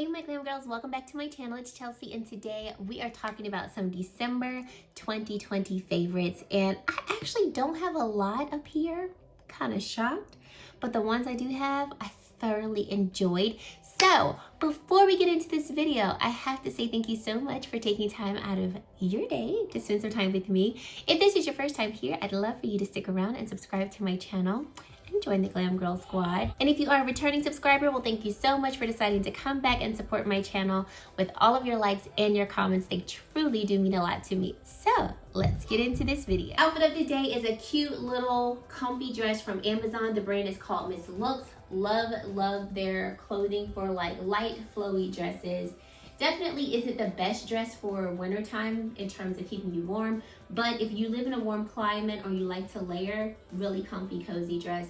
Hey my glam girls, welcome back to my channel. It's Chelsea and today we are talking about some December 2020 favorites, and I actually don't have a lot up here. Kind of shocked, but the ones I do have I thoroughly enjoyed. So before we get into this video, I have to say thank you so much for taking time out of your day to spend some time with me. If this is your first time here, I'd love for you to stick around and subscribe to my channel and join the Glam Girl Squad. And if you are a returning subscriber, well, thank you so much for deciding to come back and support my channel with all of your likes and your comments. They truly do mean a lot to me. So let's get into this video. Outfit of the day is a cute little comfy dress from Amazon. The brand is called Miss Looks. Love their clothing for like light flowy dresses. Definitely isn't the best dress for wintertime in terms of keeping you warm, but if you live in a warm climate or you like to layer, really comfy, cozy dress.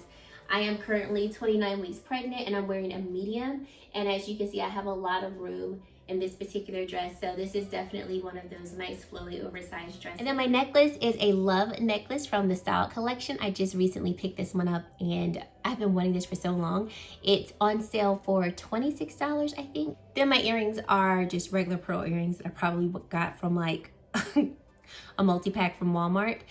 I am currently 29 weeks pregnant and I'm wearing a medium, and as you can see, I have a lot of room in this particular dress, so this is definitely one of those nice flowy oversized dresses. And then my necklace is a love necklace from the Style collection. I just recently picked this one up and I've been wanting this for so long. It's on sale for $26, I think. Then my earrings are just regular pearl earrings that I probably got from like a multi-pack from Walmart.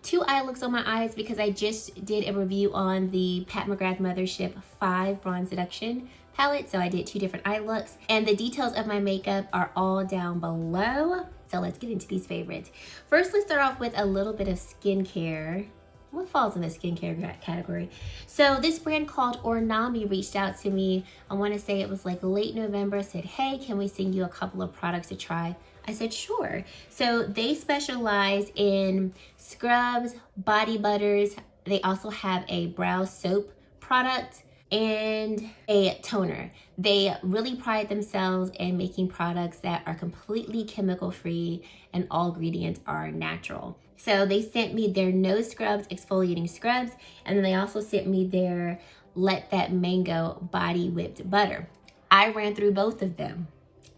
2 eye looks on my eyes because I just did a review on the Pat McGrath Mothership 5 Bronze Seduction palette, so I did 2 different eye looks, and the details of my makeup are all down below. So let's get into these favorites. First, let's start off with a little bit of skincare. What falls in the skincare category? So this brand called Ornami reached out to me. I want to say it was like late November, said, hey, can we send you a couple of products to try? I said, sure. So they specialize in scrubs, body butters. They also have a brow soap product and a toner. They really pride themselves in making products that are completely chemical free and all ingredients are natural. So they sent me their no scrubs exfoliating scrubs, and then they also sent me their Let That Mango body whipped butter. I ran through both of them.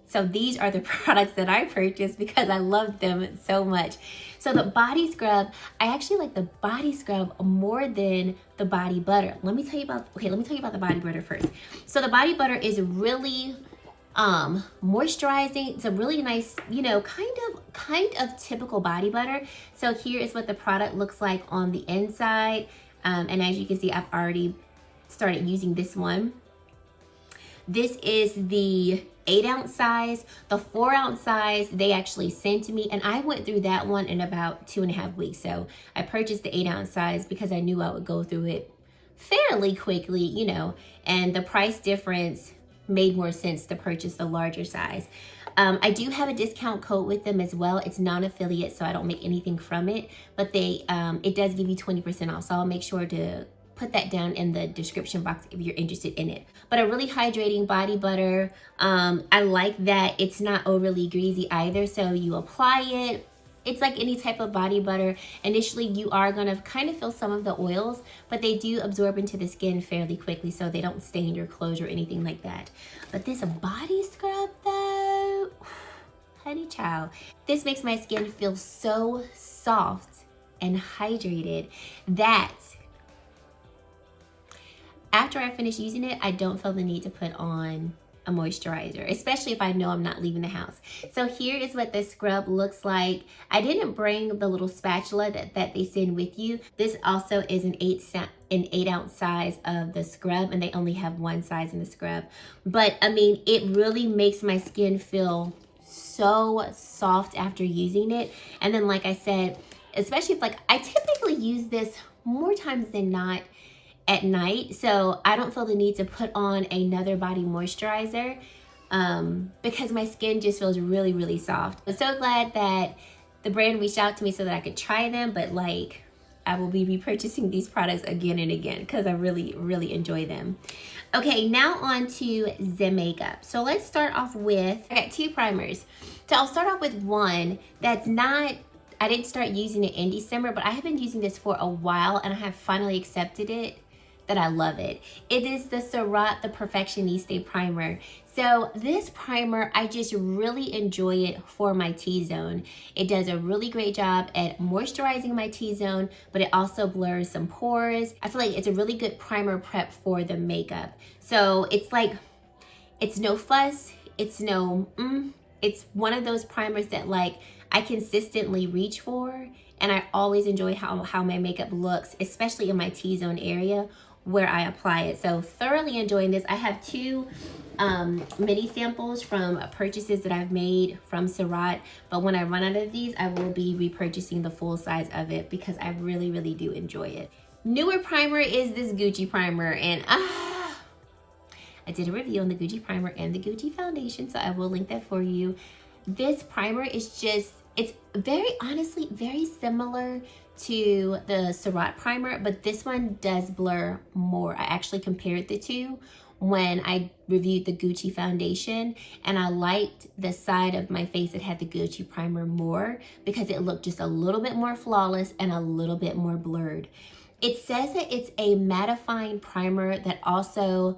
So these are the products that I purchased because I loved them so much. So the body scrub, I actually like the body scrub more than the body butter. Let me tell you about the body butter first. So the body butter is really moisturizing. It's a really nice, you know, kind of typical body butter. So here is what the product looks like on the inside. And as you can see, I've already started using this one. This is the 8-ounce size. The 4-ounce size they actually sent to me, and I went through that one in about 2.5 weeks. So I purchased the 8-ounce size because I knew I would go through it fairly quickly, you know, and the price difference made more sense to purchase the larger size. I do have a discount code with them as well. It's non-affiliate, so I don't make anything from it, but it does give you 20% off. So I'll make sure to put that down in the description box if you're interested in it. But a really hydrating body butter. I like that it's not overly greasy either, so you apply it. It's like any type of body butter. Initially, you are gonna kind of feel some of the oils, but they do absorb into the skin fairly quickly, so they don't stain your clothes or anything like that. But this body scrub though, honey child, this makes my skin feel so soft and hydrated that after I finish using it, I don't feel the need to put on a moisturizer, especially if I know I'm not leaving the house. So here is what the scrub looks like. I didn't bring the little spatula that they send with you. This also is an 8-ounce size of the scrub, and they only have one size in the scrub. But I mean, it really makes my skin feel so soft after using it. And then like I said, especially if I typically use this more times than not at night, so I don't feel the need to put on another body moisturizer because my skin just feels really, really soft. I'm so glad that the brand reached out to me so that I could try them, but like I will be repurchasing these products again and again because I really, really enjoy them. Okay, now on to the makeup. So let's start off with, I got 2 primers. So I'll start off with one that's not, I didn't start using it in December, but I have been using this for a while and I have finally accepted it that I love it. It is the Surratt the Perfectioniste Primer. So this primer, I just really enjoy it for my T-zone. It does a really great job at moisturizing my T-zone, but it also blurs some pores. I feel like it's a really good primer prep for the makeup. So it's like, It's no fuss, it's no it's one of those primers that like I consistently reach for, and I always enjoy how my makeup looks, especially in my T-zone area where I apply it. So thoroughly enjoying this. I have two mini samples from purchases that I've made from Surratt, but when I run out of these, I will be repurchasing the full size of it because I really, really do enjoy it. Newer primer is this Gucci primer, and I did a review on the Gucci primer and the Gucci foundation, so I will link that for you. This primer is just, it's honestly very similar to the Surratt primer, but this one does blur more. I actually compared the two when I reviewed the Gucci foundation, and I liked the side of my face that had the Gucci primer more because it looked just a little bit more flawless and a little bit more blurred. It says that it's a mattifying primer that also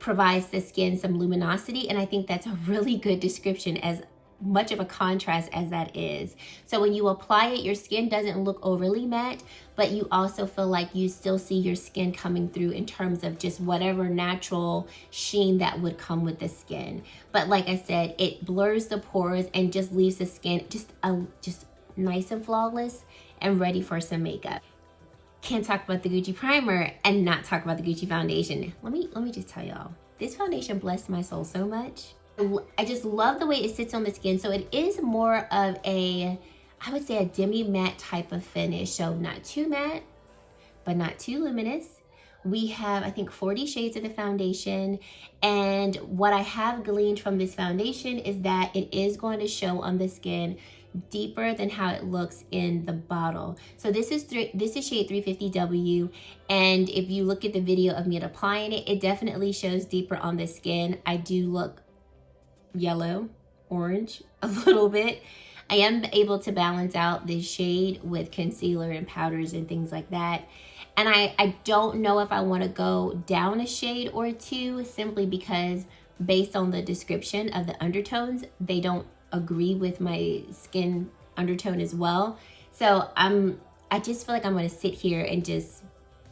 provides the skin some luminosity, and I think that's a really good description, as much of a contrast as that is. So when you apply it, your skin doesn't look overly matte, but you also feel like you still see your skin coming through in terms of just whatever natural sheen that would come with the skin. But like I said, it blurs the pores and just leaves the skin just nice and flawless and ready for some makeup. Can't talk about the Gucci primer and not talk about the Gucci foundation. Let me just tell y'all, this foundation blessed my soul so much. I just love the way it sits on the skin. So it is more of a, I would say, a demi matte type of finish. So not too matte, but not too luminous. We have, I think, 40 shades of the foundation. And what I have gleaned from this foundation is that it is going to show on the skin deeper than how it looks in the bottle. So this is shade 350W, and if you look at the video of me applying it, it definitely shows deeper on the skin. I do look yellow, orange a little bit. I am able to balance out this shade with concealer and powders and things like that. And I don't know if I want to go down a shade or two, simply because based on the description of the undertones, they don't agree with my skin undertone as well. So I just feel like I'm going to sit here and just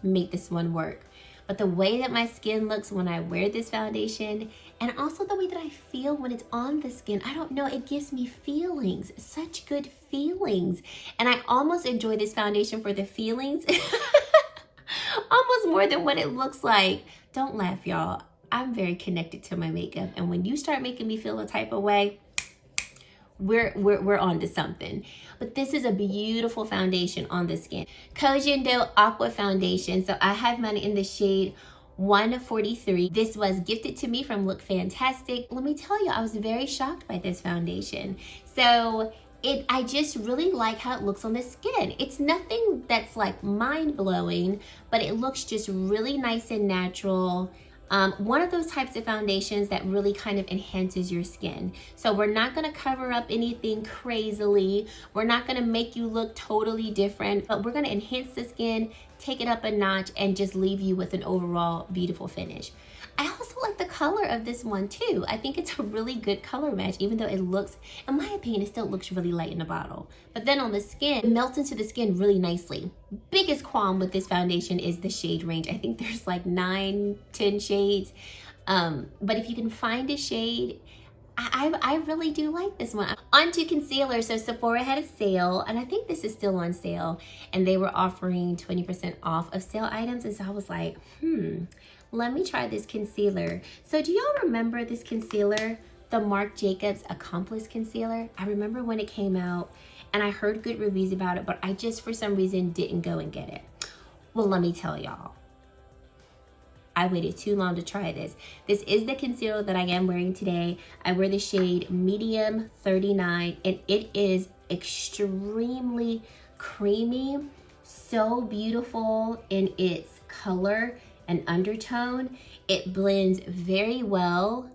make this one work. But the way that my skin looks when I wear this foundation, and also the way that I feel when it's on the skin, I don't know, it gives me feelings, such good feelings. And I almost enjoy this foundation for the feelings, almost more than what it looks like. Don't laugh, y'all. I'm very connected to my makeup, and when you start making me feel a type of way, we're on to something. But this is a beautiful foundation on the skin. Cojindo Aqua Foundation. So I have mine in the shade 143. This was gifted to me from Look Fantastic. Let me tell you, I was very shocked by this foundation. So I just really like how it looks on the skin. It's nothing that's like mind-blowing, but it looks just really nice and natural. One of those types of foundations that really kind of enhances your skin. So we're not going to cover up anything crazily. We're not going to make you look totally different, but we're going to enhance the skin, take it up a notch, and just leave you with an overall beautiful finish. I also like the color of this one too. I think it's a really good color match, even though it looks, in my opinion, it still looks really light in the bottle. But then on the skin, it melts into the skin really nicely. Biggest qualm with this foundation is the shade range. I think there's like 9-10 shades. But if you can find a shade, I really do like this one. On to concealer. So Sephora had a sale, and I think this is still on sale, and they were offering 20% off of sale items. And so I was like, let me try this concealer. So do y'all remember this concealer, the Marc Jacobs Accomplice Concealer? I remember when it came out, and I heard good reviews about it, but I just, for some reason, didn't go and get it. Well, let me tell y'all, I waited too long to try this. This is the concealer that I am wearing today. I wear the shade Medium 39, and it is extremely creamy, so beautiful in its color and undertone. It blends very well.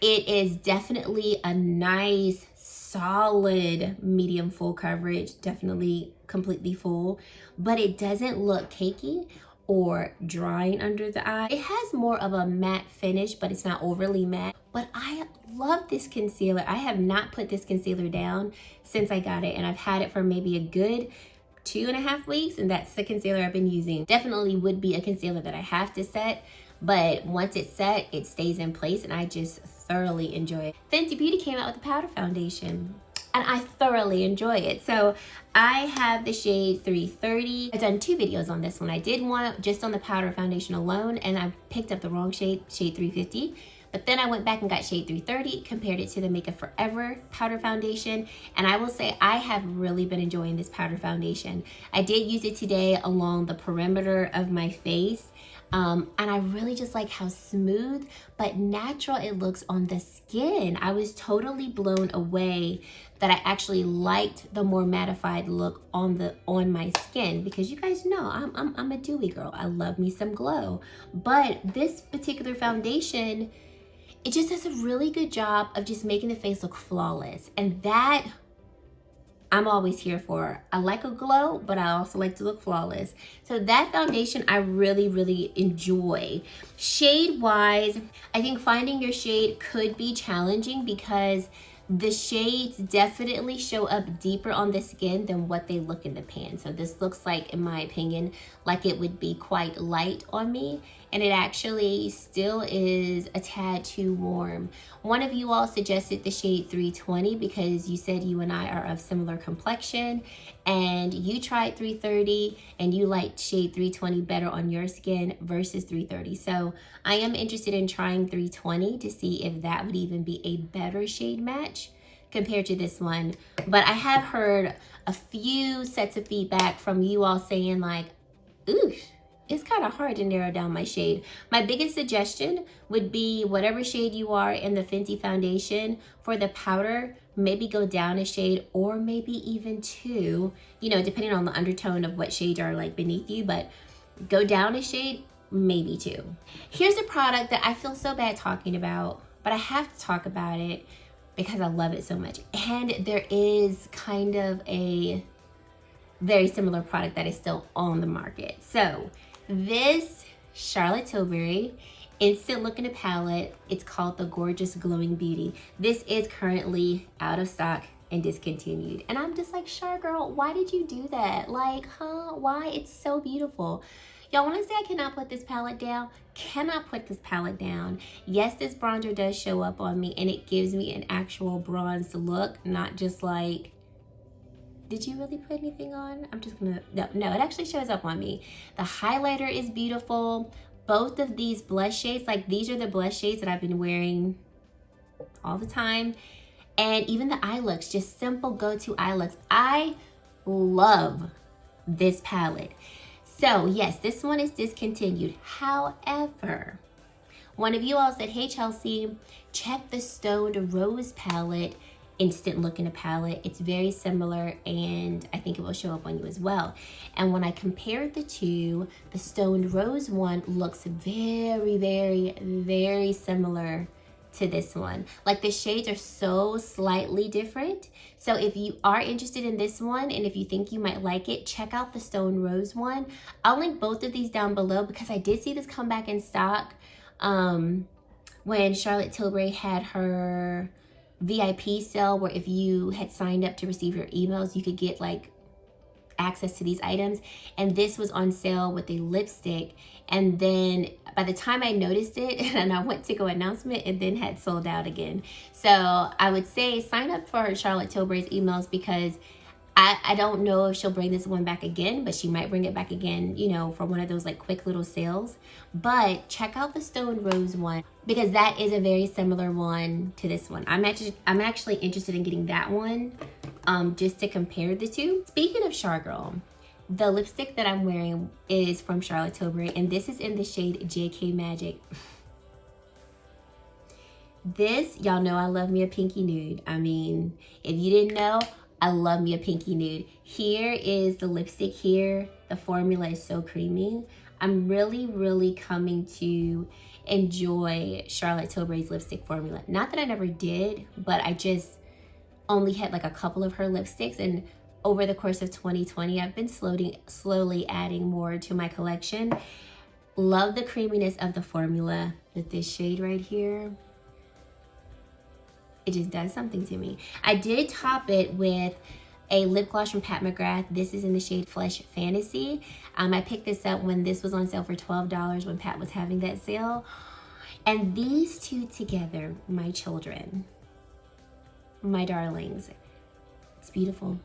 It is definitely a nice, solid medium full coverage, definitely completely full, but it doesn't look cakey or drying under the eye. It has more of a matte finish, but it's not overly matte. But I love this concealer. I have not put this concealer down since I got it, and I've had it for maybe a good 2.5 weeks, and that's the concealer I've been using. Definitely would be a concealer that I have to set, but once it's set, it stays in place, and I just thoroughly enjoy it. Fenty Beauty came out with a powder foundation, and I thoroughly enjoy it. So I have the shade 330. I've done 2 videos on this one. I did one just on the powder foundation alone, and I picked up the wrong shade 350. But then I went back and got shade 330, compared it to the Makeup Forever powder foundation, and I will say I have really been enjoying this powder foundation. I did use it today along the perimeter of my face, and I really just like how smooth but natural it looks on the skin. I was totally blown away that I actually liked the more mattified look on my skin, because you guys know I'm a dewy girl. I love me some glow, but this particular foundation, it just does a really good job of just making the face look flawless, and that I'm always here for. I like a glow, but I also like to look flawless. So that foundation I really, really enjoy. Shade wise, I think finding your shade could be challenging because the shades definitely show up deeper on the skin than what they look in the pan. So this looks like, in my opinion, like it would be quite light on me, and it actually still is a tad too warm. One of you all suggested the shade 320 because you said you and I are of similar complexion, and you tried 330 and you liked shade 320 better on your skin versus 330. So I am interested in trying 320 to see if that would even be a better shade match compared to this one. But I have heard a few sets of feedback from you all saying like, ooh, it's kind of hard to narrow down my shade. My biggest suggestion would be whatever shade you are in the Fenty foundation, for the powder, maybe go down a shade or maybe even 2, you know, depending on the undertone of what shades are like beneath you, but go down a shade, maybe 2. Here's a product that I feel so bad talking about, but I have to talk about it because I love it so much. And there is kind of a very similar product that is still on the market. So this Charlotte Tilbury Instant Look in a Palette, it's called the Gorgeous Glowing Beauty. This is currently out of stock and discontinued. And I'm just like, Char girl, why did you do that? Like, huh? Why? It's so beautiful. Y'all want to say I cannot put this palette down? Cannot put this palette down. Yes, this bronzer does show up on me, and it gives me an actual bronzed look, not just like, did you really put anything on? I'm just gonna, no, it actually shows up on me. The highlighter is beautiful. Both of these blush shades, like these are the blush shades that I've been wearing all the time. And even the eye looks, just simple go-to eye looks. I love this palette. So yes, this one is discontinued. However, one of you all said, hey Chelsea, check the Stoned Rose palette, Instant Look in a Palette. It's very similar, and I think it will show up on you as well. And when I compared the two, the Stoned Rose one looks very, very, very similar to this one. Like the shades are so slightly different. So if you are interested in this one, and if you think you might like it, check out the Stoned Rose one. I'll link both of these down below because I did see this come back in stock when Charlotte Tilbury had her VIP sale, where if you had signed up to receive your emails, you could get like access to these items. And this was on sale with a lipstick, and then by the time I noticed it and I went to go announcement, it then had sold out again. So I would say sign up for Charlotte Tilbury's emails, because I don't know if she'll bring this one back again, but she might bring it back again, you know, for one of those like quick little sales. But check out the Stoned Rose one, because that is a very similar one to this one. I'm actually interested in getting that one just to compare the two. Speaking of Char Girl, the lipstick that I'm wearing is from Charlotte Tilbury, and this is in the shade JK Magic. This, y'all know I love me a pinky nude. I mean, if you didn't know, I love me a pinky nude. Here is the lipstick here. The formula is so creamy. I'm really, really coming to enjoy Charlotte Tilbury's lipstick formula. Not that I never did, but I just only had like a couple of her lipsticks, and over the course of 2020, I've been slowly adding more to my collection. Love the creaminess of the formula with this shade right here. It just does something to me. I did top it with a lip gloss from Pat McGrath. This is in the shade Flesh Fantasy. I picked this up when this was on sale for $12 when Pat was having that sale. And these two together, my children, my darlings, it's beautiful.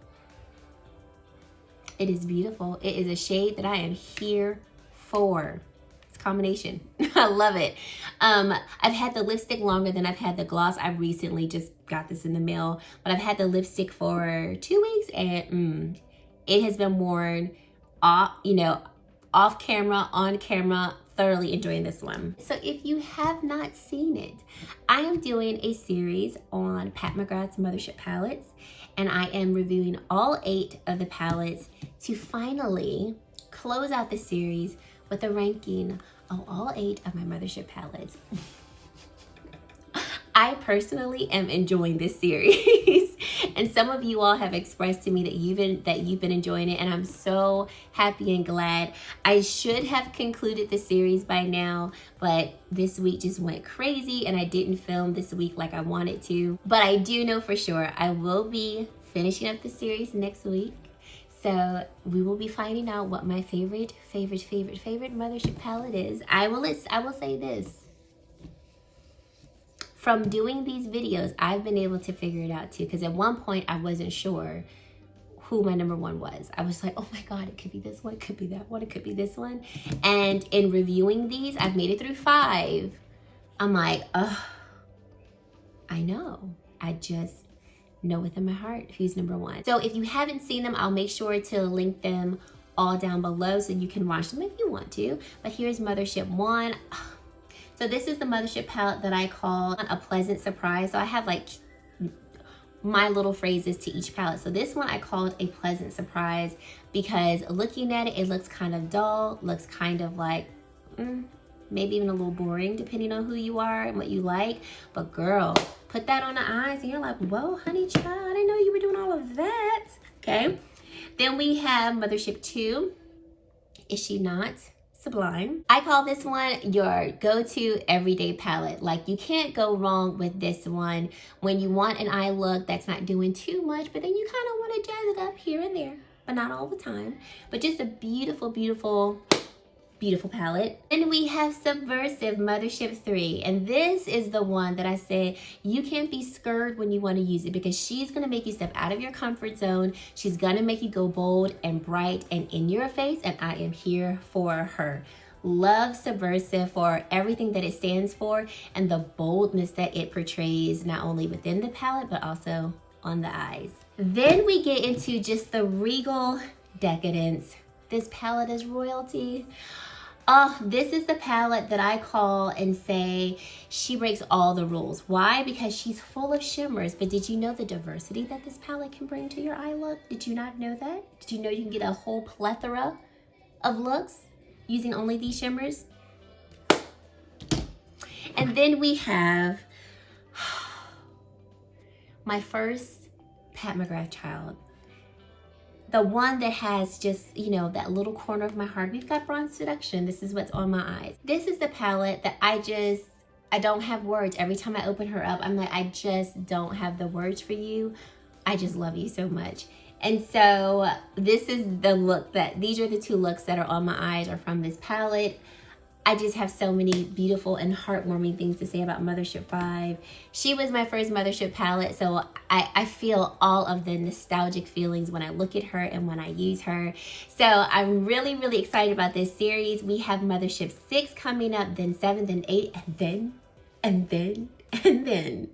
It is beautiful. It is a shade that I am here for. It's a combination. I love it. I've had the lipstick longer than I've had the gloss. I recently just got this in the mail, but I've had the lipstick for 2 weeks, and it has been worn off, off camera, on camera. Thoroughly enjoying this one. So if you have not seen it, I am doing a series on Pat McGrath's Mothership palettes, and I am reviewing all 8 of the palettes to finally close out the series with a ranking of all 8 of my Mothership palettes. I personally am enjoying this series, and some of you all have expressed to me that you've been enjoying it, and I'm so happy and glad. I should have concluded the series by now, but this week just went crazy, and I didn't film this week like I wanted to. But I do know for sure I will be finishing up the series next week. So we will be finding out what my favorite Mothership palette is. I will say this. From doing these videos, I've been able to figure it out too, because at one point I wasn't sure who my number 1 was. I was like, oh my God, it could be this one, it could be that one, it could be this one. And in reviewing these, I've made it through 5. I'm like, oh, I know. I just know within my heart who's number 1. So if you haven't seen them, I'll make sure to link them all down below so you can watch them if you want to. But here's Mothership 1. So this is the Mothership palette that I call a pleasant surprise. So I have like my little phrases to each palette. So this one I called a pleasant surprise because looking at it, it looks kind of dull, looks kind of like maybe even a little boring depending on who you are and what you like. But girl, put that on the eyes and you're like, whoa, honey child, I didn't know you were doing all of that. Okay. Then we have Mothership 2. Is she not sublime? I call this one your go-to everyday palette. Like, you can't go wrong with this one when you want an eye look that's not doing too much, but then you kind of want to jazz it up here and there, but not all the time. But just a beautiful, beautiful, beautiful palette. And we have Subversive Mothership 3, and this is the one that I said you can't be scared when you want to use it, because she's going to make you step out of your comfort zone. She's going to make you go bold and bright and in your face, and I am here for her. Love Subversive for everything that it stands for and the boldness that it portrays, not only within the palette but also on the eyes. Then we get into just the regal decadence. This palette is royalty. Oh, this is the palette that I call and say she breaks all the rules. Why? Because she's full of shimmers. But did you know the diversity that this palette can bring to your eye look? Did you not know that? Did you know you can get a whole plethora of looks using only these shimmers? And then we have my first Pat McGrath child. The one that has just, that little corner of my heart. We've got Bronze Seduction. This is what's on my eyes. This is the palette that I don't have words. Every time I open her up, I'm like, I just don't have the words for you. I just love you so much. And so this is the look these are the 2 looks that are on my eyes are from this palette. I just have so many beautiful and heartwarming things to say about Mothership 5. She was my first Mothership palette, so I feel all of the nostalgic feelings when I look at her and when I use her. So I'm really, really excited about this series. We have Mothership 6 coming up, then 7, then 8, and then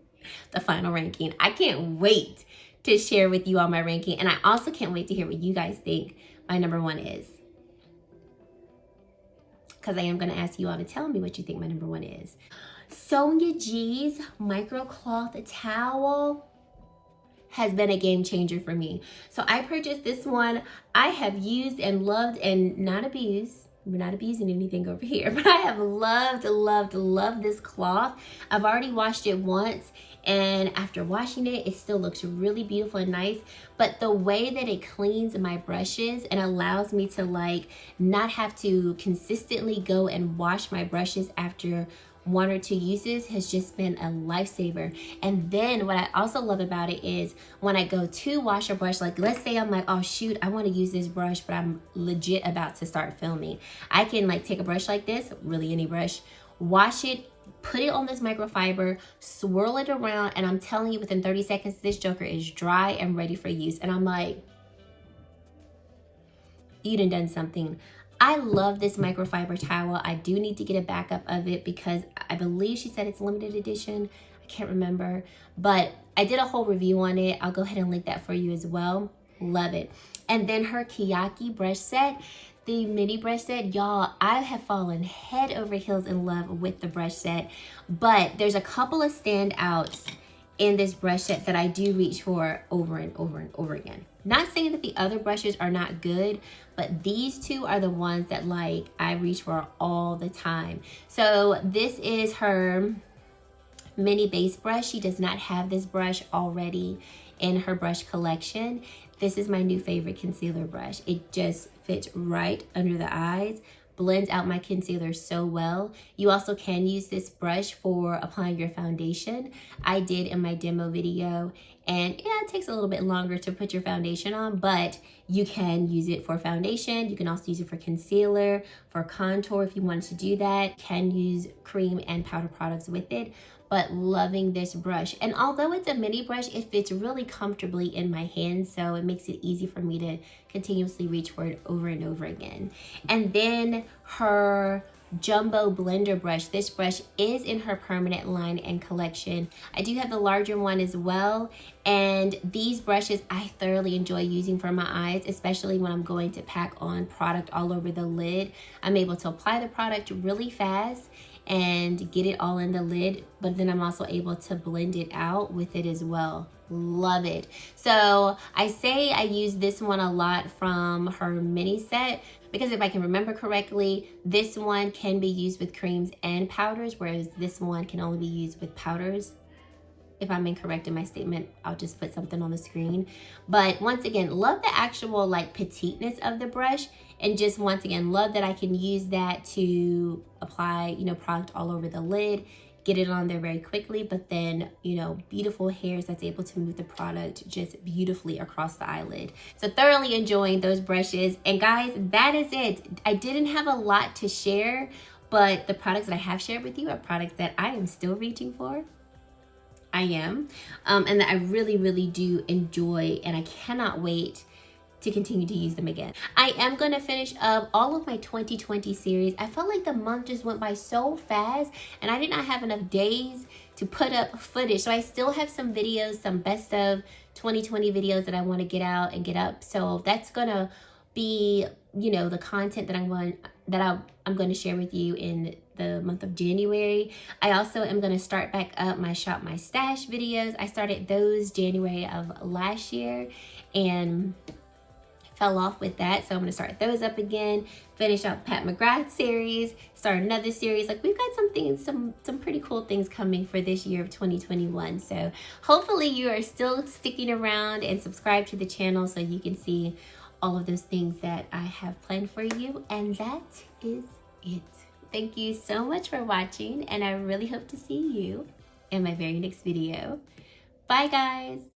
the final ranking. I can't wait to share with you all my ranking, and I also can't wait to hear what you guys think my number 1 is. Because I am going to ask you all to tell me what you think my number 1 is. Sonia G's micro cloth towel has been a game changer for me. So I purchased this one. I have used and loved and not abused. We're not abusing anything over here, but I have loved this cloth. I've already washed it once, and after washing it, it still looks really beautiful and nice. But the way that it cleans my brushes and allows me to not have to consistently go and wash my brushes after 1 or 2 uses has just been a lifesaver. And then what I also love about it is when I go to wash a brush, like let's say I'm like, oh shoot, I want to use this brush, but I'm legit about to start filming. I can like take a brush like this, really any brush, wash it, put it on this microfiber, swirl it around, and I'm telling you, within 30 seconds, this joker is dry and ready for use. And I'm like, you done something. I love this microfiber towel. I do need to get a backup of it because I believe she said it's limited edition. I can't remember, but I did a whole review on it. I'll go ahead and link that for you as well. Love it. And then her Kiyaki brush set, the mini brush set, y'all, I have fallen head over heels in love with the brush set, but there's a couple of standouts in this brush set that I do reach for over and over and over again. Not saying that the other brushes are not good, but these two are the ones that like I reach for all the time. So this is her mini base brush. She does not have this brush already in her brush collection. This is my new favorite concealer brush. It just fits right under the eyes, blends out my concealer so well. You also can use this brush for applying your foundation. I did in my demo video, and yeah, it takes a little bit longer to put your foundation on, but you can use it for foundation. You can also use it for concealer, for contour if you wanted to do that. Can use cream and powder products with it, but loving this brush. And although it's a mini brush, it fits really comfortably in my hands, so it makes it easy for me to continuously reach for it over and over again. And then her jumbo blender brush. This brush is in her permanent line and collection. I do have the larger one as well, and these brushes I thoroughly enjoy using for my eyes, especially when I'm going to pack on product all over the lid. I'm able to apply the product really fast and get it all in the lid, but then I'm also able to blend it out with it as well. Love it. So I say I use this one a lot from her mini set because if I can remember correctly, this one can be used with creams and powders, whereas this one can only be used with powders. If I'm incorrect in my statement, I'll just put something on the screen. But once again, love the actual like petiteness of the brush, and just once again, love that I can use that to apply, you know, product all over the lid, get it on there very quickly, but then, you know, beautiful hairs that's able to move the product just beautifully across the eyelid. So thoroughly enjoying those brushes. And guys, that is it. I didn't have a lot to share, but the products that I have shared with you are products that I am still reaching for. I am, and that I really, really do enjoy, and I cannot wait to continue to use them again. I am going to finish up all of my 2020 series. I felt like the month just went by so fast, and I did not have enough days to put up footage. So I still have some videos, some best of 2020 videos that I want to get out and get up. So that's going to be, you know, the content that I'm going to share with you in the month of January. I also am going to start back up my Shop My Stash videos. I started those January of last year and fell off with that, so I'm going to start those up again, finish out the Pat McGrath series, start another series. Like, we've got some things, some pretty cool things coming for this year of 2021. So hopefully you are still sticking around and subscribe to the channel so you can see all of those things that I have planned for you. And that is it. Thank you so much for watching, and I really hope to see you in my very next video. Bye guys.